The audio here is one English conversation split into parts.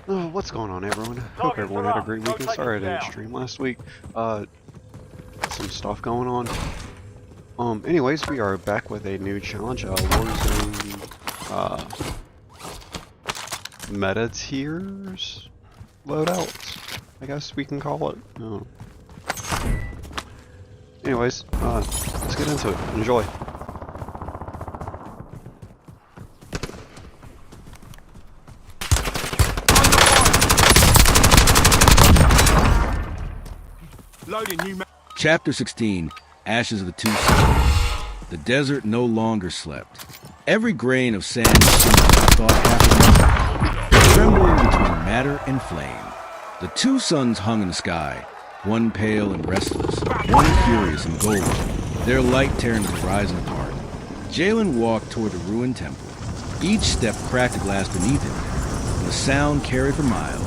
Oh, what's going on, everyone? Hope everyone had a great weekend. Sorry I didn't stream last week. Some stuff going on. Anyways, we are back with a new challenge, Warzone, meta tiers loadouts, I guess we can call it. Oh. Anyways, let's get into it. Enjoy. Chapter 16, Ashes of the Two Suns. The desert no longer slept. Every grain of sand shimmered with thought happening, trembling between matter and flame. The two suns hung in the sky, one pale and restless, one furious and golden, their light tearing the horizon apart. Jalen walked toward the ruined temple. Each step cracked the glass beneath him, and the sound carried for miles.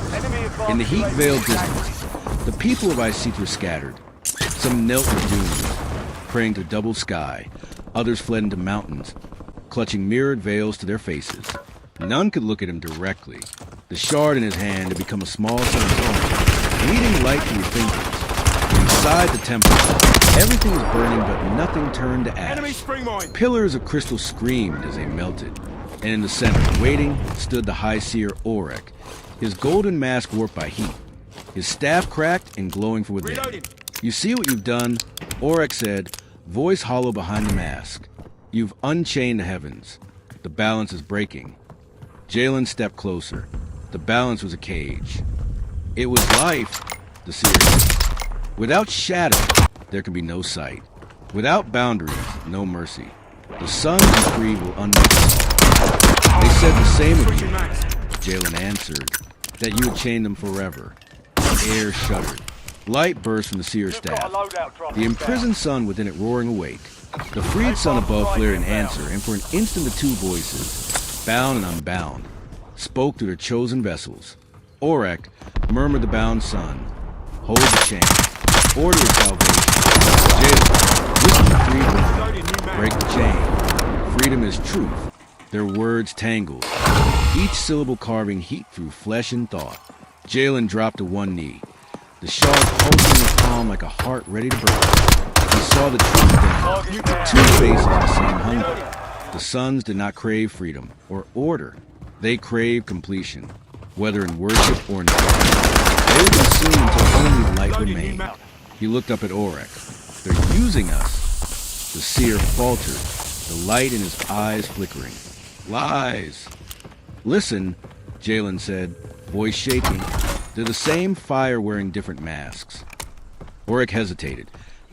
In the heat-veiled distance, the people of Icitra scattered. Some knelt in dunes, praying to double sky. Others fled into mountains, clutching mirrored veils to their faces. None could look at him directly. The shard in his hand had become a small sun, leading light to your fingers. Inside the temple, everything was burning, but nothing turned to ash. Pillars of crystal screamed as they melted. And in the center, waiting, stood the High Seer Orek, his golden mask warped by heat, his staff cracked and glowing from within. Reloading. You see what you've done? Orek said, voice hollow behind the mask. You've unchained the heavens. The balance is breaking. Jalen stepped closer. The balance was a cage. It was life, the seer said. Without shadow, there can be no sight. Without boundaries, no mercy. The sons you freed will unmake us all. They said the same of you, Jalen answered, that you had chained them forever. The air shuddered. Light burst from the seer's staff. The imprisoned sun within it roaring awake. The freed sun above flared in answer, and for an instant the two voices, bound and unbound, spoke through their chosen vessels. Orek murmured the bound sun, hold the chain, order of salvation. Jalen, whisper the freed one, break the chain. Freedom is truth. Their words tangled, each syllable carving heat through flesh and thought. Jalen dropped to one knee, the shard pulsing in his palm like a heart ready to burst. He saw the truth then, two faces of the same hunger. The sons did not crave freedom or order. They craved completion, whether in worship or in death. They would consume until only light remained. He looked up at Orek. They're using us. The seer faltered, the light in his eyes flickering. Lies. Listen, Jalen said, voice shaking. They're the same fire wearing different masks. Orek hesitated,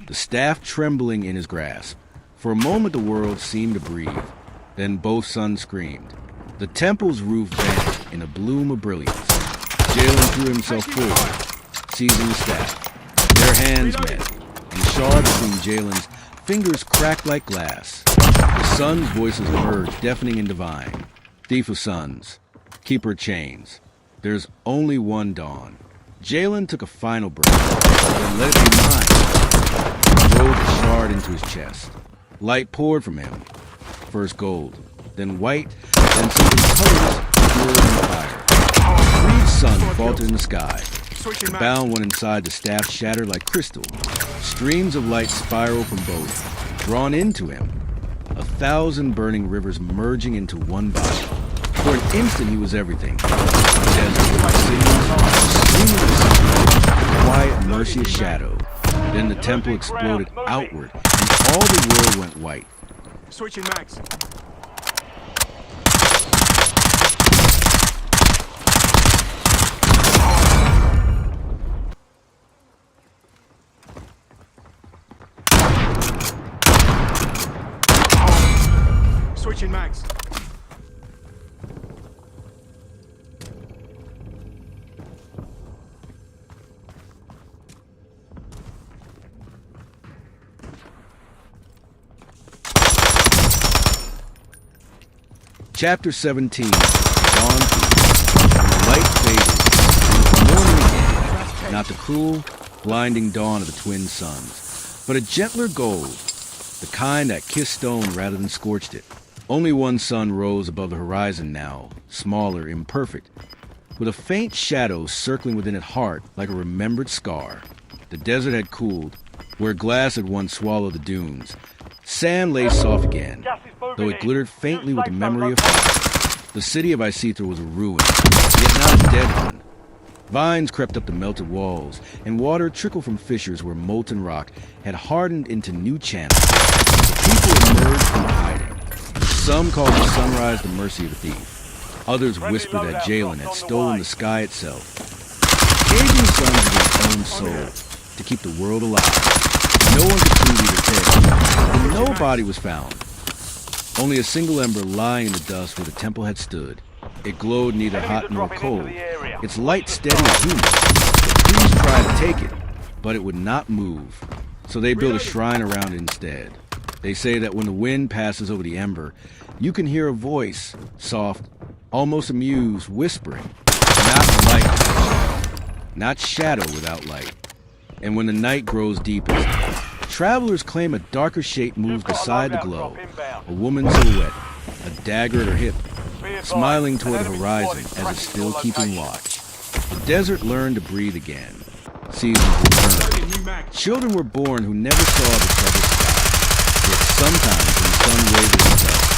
the staff trembling in his grasp. For a moment the world seemed to breathe. Then both sons screamed. The temple's roof vanished in a bloom of brilliance. Jalen threw himself forward, seizing the staff. Their hands met, and the shard between Jalen's fingers cracked like glass. The sons' voices emerged, deafening and divine. Thief of sons, keeper of chains. There's only one dawn. Jalen took a final breath, then let it be mine. He drove the shard into his chest. Light poured from him. First gold, then white, then something colorless, pure in the fire. The freed sun faltered in the sky. The bound one inside the staff shattered like crystal. Streams of light spiraled from both, drawn into him. 1,000 burning rivers merging into one body. For an instant he was everything. The desert, cities, streaming of the quiet mercy of shadow. Then the temple exploded outward, and all the world went white. Switching mags. Switching mags. Chapter 17, Dawn Peak. When the light faded, it was morning again, not the cruel, blinding dawn of the twin suns, but a gentler gold, the kind that kissed stone rather than scorched it. Only one sun rose above the horizon now, smaller, imperfect. with a faint shadow circling within its heart like a remembered scar. The desert had cooled, where glass had once swallowed the dunes. Sand lay soft again, though it glittered faintly with the memory of fire. The city of Icethra was a ruin, yet not a dead one. Vines crept up the melted walls, and water trickled from fissures where molten rock had hardened into new channels. The people emerged from hiding. Some called the sunrise the mercy of a thief. Others whispered that Jalen had stolen the sky itself, caging suns with his own soul to keep the world alive. No one could prove either tale, but no body was found. Only a single ember lying in the dust where the temple had stood. It glowed neither hot nor cold, its light steady as human. The priests tried to take it, but it would not move, so they built a shrine around it instead. They say that when the wind passes over the ember, you can hear a voice, soft, almost amused, whispering, not light, not shadow without light. And when the night grows deepest, travelers claim a darker shape moves beside the glow, a woman's silhouette, a dagger at her hip, smiling toward the horizon as if still keeping watch. The desert learned to breathe again. Seasons returned. Children were born who never saw the troubled sky. Yet sometimes when the sun wavers itself,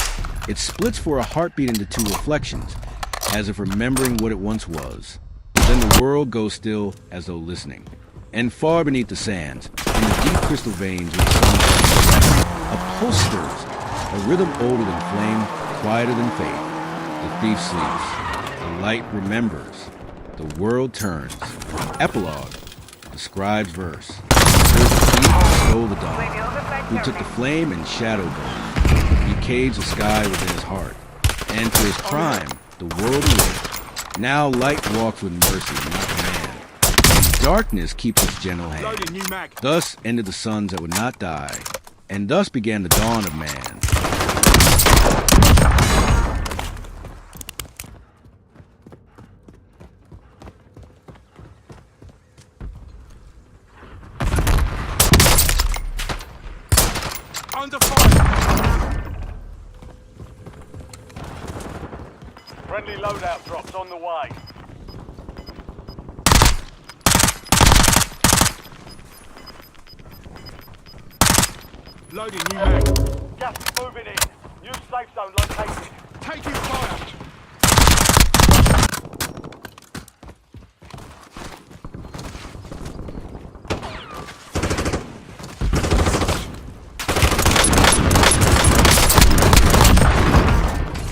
it splits for a heartbeat into two reflections, as if remembering what it once was. Then the world goes still as though listening. And far beneath the sands, in the deep crystal veins where the sun burns, a pulse stirs, a rhythm older than flame, quieter than faith. The thief sleeps, the light remembers, the world turns. Epilogue, the scribe's verse. There's the thief who stole the dawn, who took the flame and shadow burn. He caged the sky within his heart, and for his crime, the world awoke. Now light walks with mercy, not command. Darkness keeps its gentle hand. Thus ended the suns that would not die, and thus began the dawn of man. Under fire! Friendly loadout drops on the way. Loading new mag. Gas is moving in. New safe zone located. Taking fire!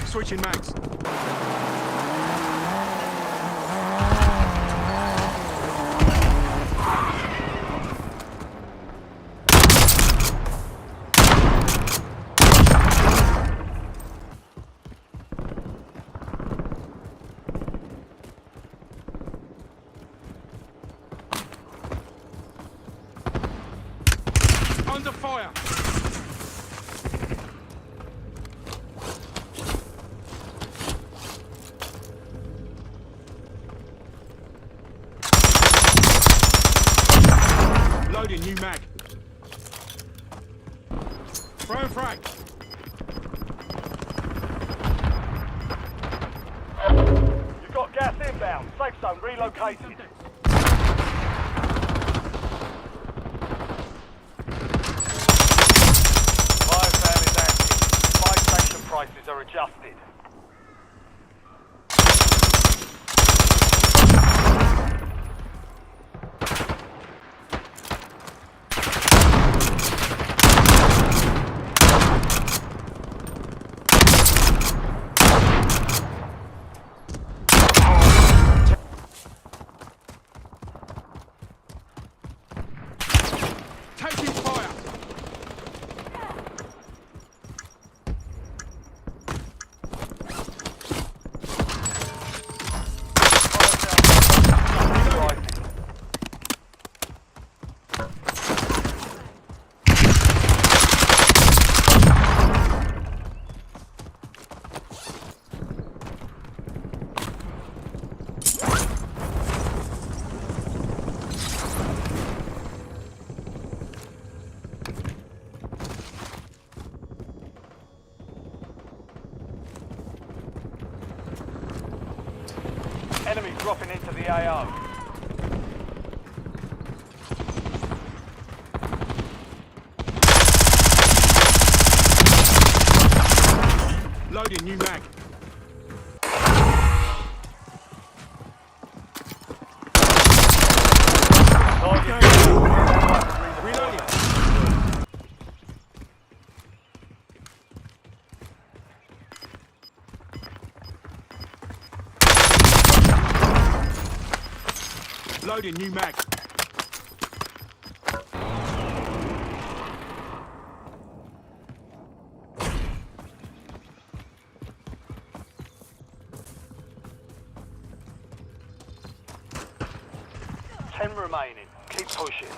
Switching mags. Under fire! Loading new mag. Throwing frag. You've got gas inbound. Safe zone relocated. Prices are adjusted. Taking fire! dropping into the AO. Loading new mag. Reloading. Loading new mag. Ten remaining. Keep pushing.